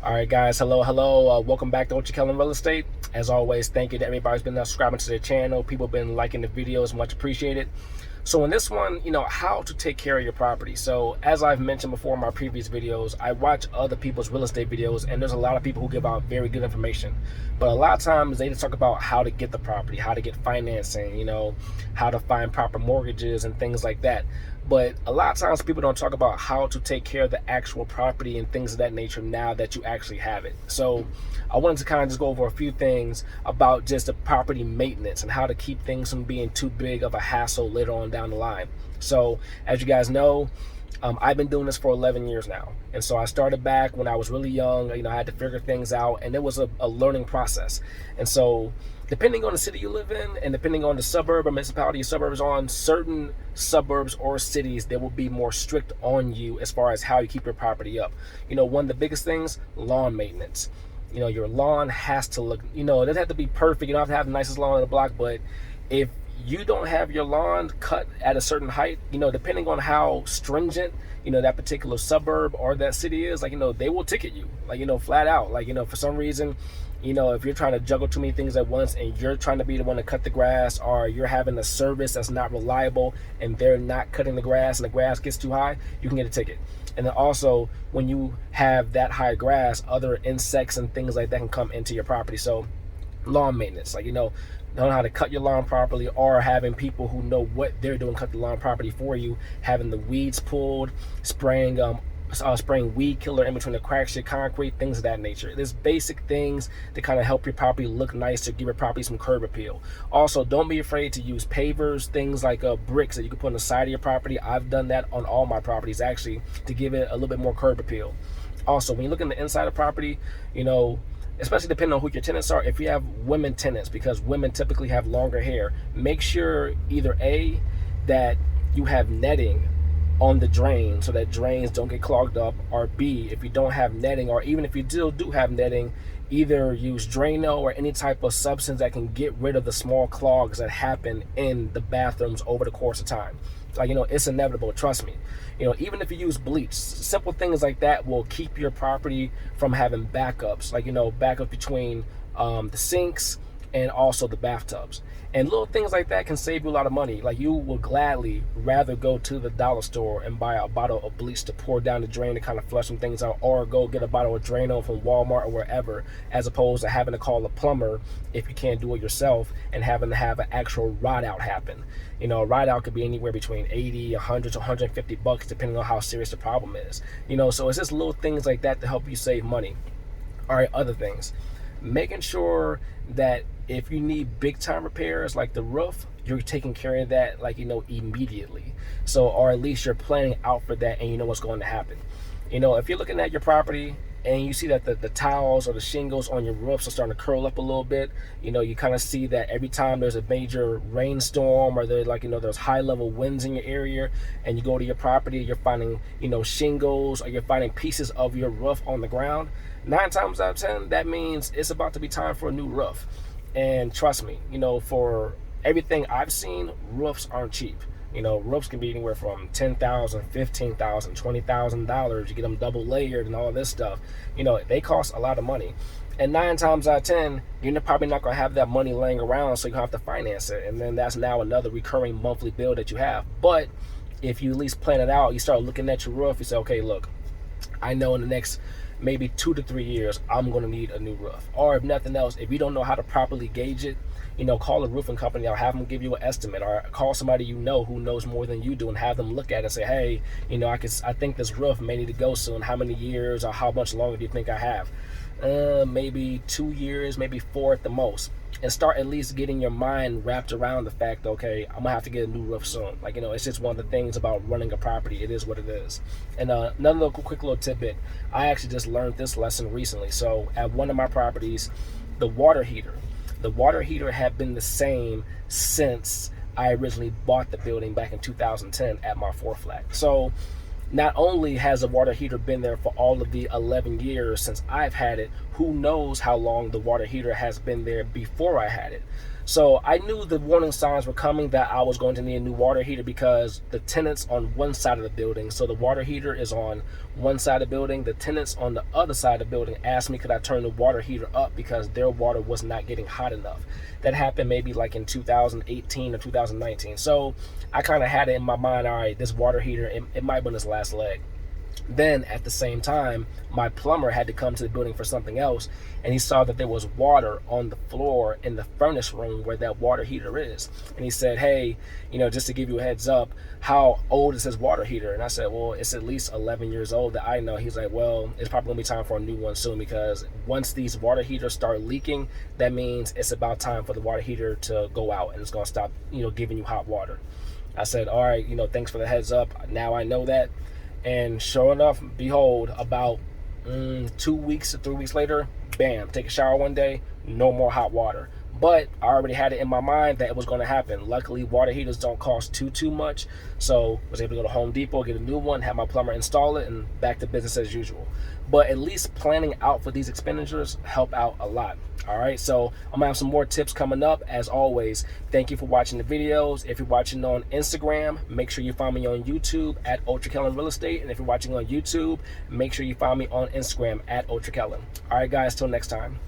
All right, guys. Hello. Welcome back to Kellan Real Estate. As always, thank you to everybody who's been subscribing to the channel. People have been liking the videos, much appreciated. So in this one, how to take care of your property. So as I've mentioned before in my previous videos, I watch other people's real estate videos, and there's a lot of people who give out very good information. But a lot of times they just talk about how to get the property, how to get financing, how to find proper mortgages and things like that. But a lot of times people don't talk about how to take care of the actual property and things of that nature now that you actually have it. So I wanted to kind of just go over a few things about just the property maintenance and how to keep things from being too big of a hassle later on down the line. So as you guys know, I've been doing this for 11 years now. And so I started back when I was really young. I had to figure things out, and it was a learning process. And so depending on the city you live in and depending on the suburb or municipality your suburb is on, certain suburbs or cities, they will be more strict on you as far as how you keep your property up. One of the biggest things, lawn maintenance. Your lawn has to look, it doesn't have to be perfect. You don't have to have the nicest lawn in the block, but if you don't have your lawn cut at a certain height, depending on how stringent, that particular suburb or that city is, they will ticket you, flat out. For some reason, if you're trying to juggle too many things at once and you're trying to be the one to cut the grass, or you're having a service that's not reliable and they're not cutting the grass and the grass gets too high, you can get a ticket. And then also, when you have that high grass, other insects and things like that can come into your property. So lawn maintenance, knowing how to cut your lawn properly, or having people who know what they're doing cut the lawn properly for you, having the weeds pulled, spraying weed killer in between the cracks, your concrete, things of that nature. There's basic things to kind of help your property look nice, to give your property some curb appeal. Also, don't be afraid to use pavers, things like bricks that you can put on the side of your property. I've done that on all my properties, actually, to give it a little bit more curb appeal. Also, when you look in the inside of property, especially depending on who your tenants are, if you have women tenants, because women typically have longer hair, make sure either A, that you have netting on the drain so that drains don't get clogged up, or B, if you don't have netting, or even if you still do have netting, either use Drano or any type of substance that can get rid of the small clogs that happen in the bathrooms over the course of time. It's inevitable, trust me. Even if you use bleach, simple things like that will keep your property from having backups, backup between the sinks and also the bathtubs. And little things like that can save you a lot of money. You will gladly rather go to the dollar store and buy a bottle of bleach to pour down the drain to kind of flush some things out, or go get a bottle of Drano from Walmart or wherever, as opposed to having to call a plumber if you can't do it yourself and having to have an actual rot out happen. A rot out could be anywhere between 80, 100 to 150 bucks, depending on how serious the problem is. So it's just little things like that to help you save money. All right, other things. Making sure that if you need big time repairs like the roof, you're taking care of that immediately. So, or at least you're planning out for that and you know what's going to happen. If you're looking at your property and you see that the tiles or the shingles on your roofs are starting to curl up a little bit, you kind of see that every time there's a major rainstorm, or there's high level winds in your area, and you go to your property, you're finding shingles, or you're finding pieces of your roof on the ground. 9 times out of 10, that means it's about to be time for a new roof. And trust me, for everything I've seen, roofs aren't cheap. Roofs can be anywhere from $10,000, $15,000, $20,000. You get them double layered and all this stuff. They cost a lot of money. And 9 times out of 10, you're probably not going to have that money laying around, so you have to finance it. And then that's now another recurring monthly bill that you have. But if you at least plan it out, you start looking at your roof, you say, okay, look, I know in the next maybe 2 to 3 years, I'm going to need a new roof. Or if nothing else, if you don't know how to properly gauge it, call a roofing company or have them give you an estimate, or call somebody who knows more than you do, and have them look at it and say, hey, I think this roof may need to go soon. How many years or how much longer do you think I have? Maybe 2 years, maybe 4 at the most. And start at least getting your mind wrapped around the fact, okay, I'm gonna have to get a new roof soon. It's just one of the things about running a property. It is what it is. And another quick little tidbit, I actually just learned this lesson recently. So at one of my properties, the water heater had been the same since I originally bought the building back in 2010 at my 4 flat. So not only has the water heater been there for all of the 11 years since I've had it, who knows how long the water heater has been there before I had it. So I knew the warning signs were coming that I was going to need a new water heater because the tenants on one side of the building, so the water heater is on one side of the building, the tenants on the other side of the building asked me could I turn the water heater up because their water was not getting hot enough. That happened maybe like in 2018 or 2019. So I kind of had it in my mind, all right, this water heater, it might be on its last leg. Then at the same time, my plumber had to come to the building for something else, and he saw that there was water on the floor in the furnace room where that water heater is. And he said, hey, just to give you a heads up, how old is this water heater? And I said, well, it's at least 11 years old that I know. He's like, well, it's probably gonna be time for a new one soon, because once these water heaters start leaking, that means it's about time for the water heater to go out and it's gonna stop, giving you hot water. I said, all right, thanks for the heads up. Now I know that. And sure enough, behold, about 2 weeks or 3 weeks later, bam, take a shower one day, no more hot water. But I already had it in my mind that it was going to happen. Luckily, water heaters don't cost too much, so I was able to go to Home Depot, get a new one, have my plumber install it, and back to business as usual. But at least planning out for these expenditures help out a lot. All right, so I'm gonna have some more tips coming up. As always, thank you for watching the videos. If you're watching on Instagram, make sure you find me on YouTube at Ultra Kellen Real Estate. And if you're watching on YouTube, make sure you find me on Instagram at Ultra Kellen. All right, guys, till next time.